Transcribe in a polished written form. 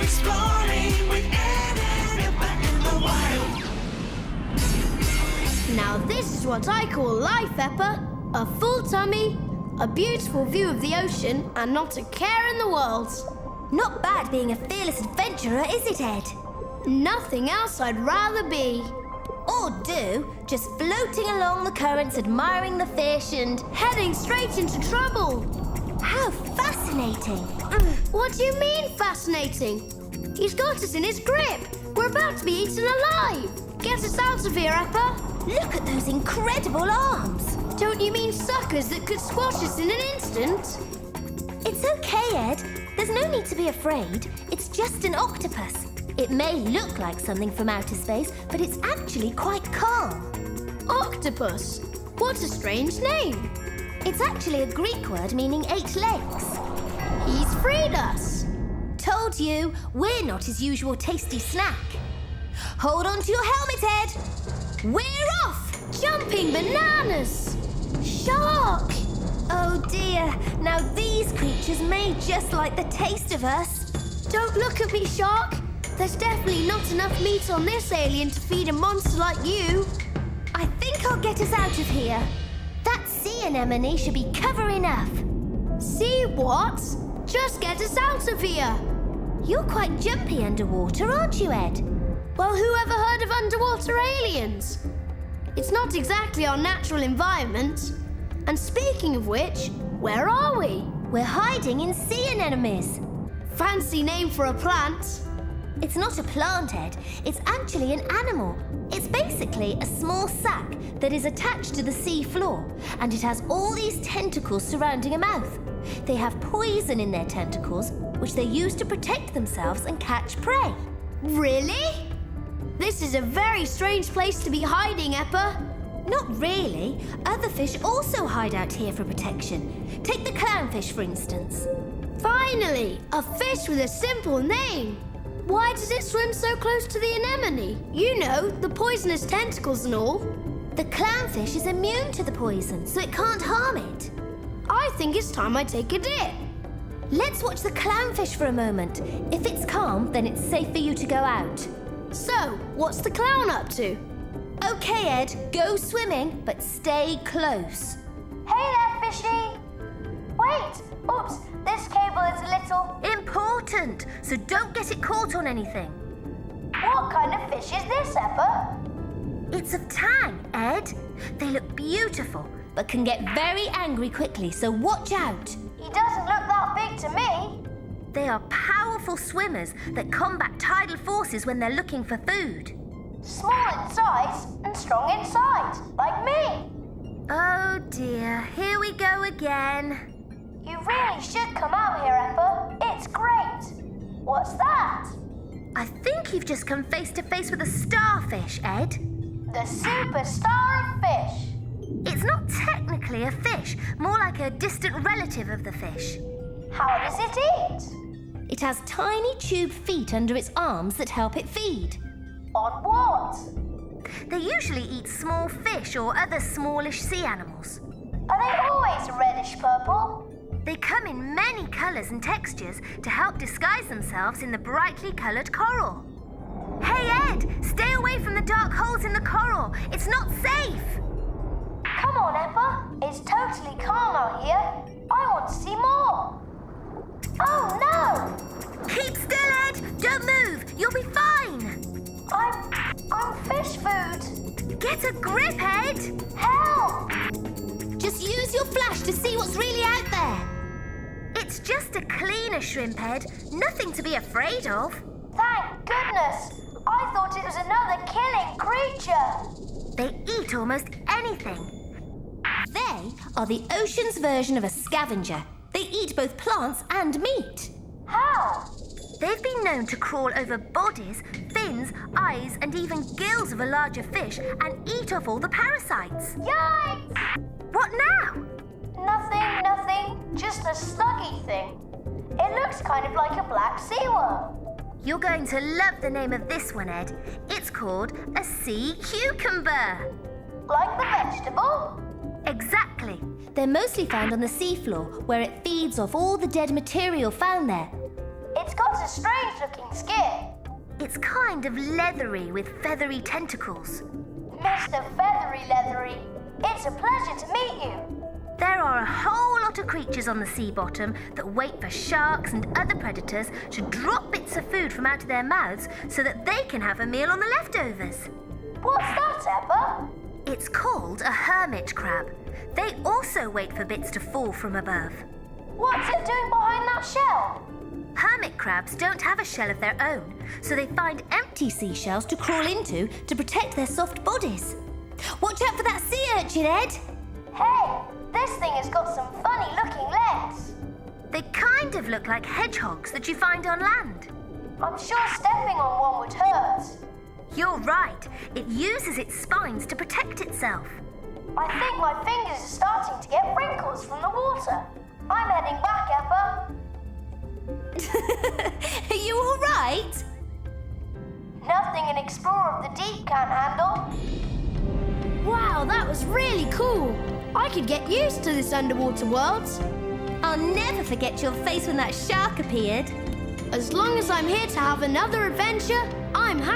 exploring with Ed and Peppa in the wild. Now this is what I call life, Peppa. A full tummy, a beautiful view of the ocean, and not a care in the world. Not bad being a fearless adventurer, is it, Ed? Nothing else I'd rather be. Or do, just floating along the currents, admiring the fish and... Heading straight into trouble. How fascinating! What do you mean, fascinating? He's got us in his grip. We're about to be eaten alive. Get us out of here, Peppa. Look at those incredible arms. Don't you mean suckers that could squash us in an instant? It's okay, Ed. There's no need to be afraid. It's just an octopus. It may look like something from outer space, but it's actually quite calm. Octopus? What a strange name. It's actually a Greek word meaning 8 legs. He's freed us. Told you, we're not his usual tasty snack. Hold on to your helmet, Ed. We're off! Jumping bananas! Shark! Oh dear, now these creatures may just like the taste of us. Don't look at me, Shark. There's definitely not enough meat on this alien to feed a monster like you. I think I'll get us out of here. That sea anemone should be cover enough. See what? Just get us out of here. You're quite jumpy underwater, aren't you, Ed? Well, who ever heard of underwater aliens? It's not exactly our natural environment. And speaking of which, where are we? We're hiding in sea anemones. Fancy name for a plant. It's not a plant, Ed. It's actually an animal. It's basically a small sac that is attached to the sea floor, and it has all these tentacles surrounding a mouth. They have poison in their tentacles, which they use to protect themselves and catch prey. Really? This is a very strange place to be hiding, Peppa. Not really. Other fish also hide out here for protection. Take the clownfish, for instance. Finally, a fish with a simple name. Why does it swim so close to the anemone? You know, the poisonous tentacles and all. The clownfish is immune to the poison, so it can't harm it. I think it's time I take a dip. Let's watch the clownfish for a moment. If it's calm, then it's safe for you to go out. So, what's the clown up to? Okay, Ed, go swimming, but stay close. Hey there, fishy. Wait, oops, this cable is a little... Important, so don't get it caught on anything. What kind of fish is this, Peppa? It's a tang, Ed. They look beautiful, but can get very angry quickly, so watch out. He doesn't look that big to me. They are powerful swimmers that combat tidal forces when they're looking for food. Small in size and strong inside, like me. Oh dear, here we go again. You really should come out here, Peppa. It's great. What's that? I think you've just come face to face with a starfish, Ed. The superstar of fish. It's not technically a fish, more like a distant relative of the fish. How does it eat? It has tiny tube feet under its arms that help it feed. On what? They usually eat small fish or other smallish sea animals. Are they always reddish purple? They come in many colours and textures to help disguise themselves in the brightly coloured coral. Hey, Ed, stay away from the dark holes in the coral. It's not safe. Come on, Peppa. It's totally calm out here. I want to see more. Oh, no! Keep still, Ed. Don't move. You'll be fine. I'm fish food. Get a grip, Ed. Help! Just use your flash to see what's really out there. It's just a cleaner shrimp, Ed. Nothing to be afraid of. Thank goodness. I thought it was another killing creature. They eat almost anything. They are the ocean's version of a scavenger. They eat both plants and meat. How? They've been known to crawl over bodies, fins, eyes, and even gills of a larger fish and eat off all the parasites. Yikes! What now? Nothing. Just a sluggy thing. It looks kind of like a black sea worm. You're going to love the name of this one, Ed. It's called a sea cucumber. Like the vegetable? Exactly. They're mostly found on the seafloor, where it feeds off all the dead material found there. It's got a a strange-looking skin. It's kind of leathery with feathery tentacles. Mr. Feathery Leathery, it's a pleasure to meet you. There are a whole lot of creatures on the sea bottom that wait for sharks and other predators to drop bits of food from out of their mouths so that they can have a meal on the leftovers. What's that, Emma? It's called a hermit crab. They also wait for bits to fall from above. What's it doing behind that shell? Hermit crabs don't have a shell of their own, so they find empty seashells to crawl into to protect their soft bodies. Watch out for that sea urchin, Ed! Hey, this thing has got some funny-looking legs. They kind of look like hedgehogs that you find on land. I'm sure stepping on one would hurt. You're right. It uses its spines to protect itself. I think my fingers are starting to get wrinkles from the water. I'm heading back, Eppa. Are you all right? Nothing an explorer of the deep can't handle. Wow, that was really cool. I could get used to this underwater world. I'll never forget your face when that shark appeared. As long as I'm here to have another adventure, I'm happy.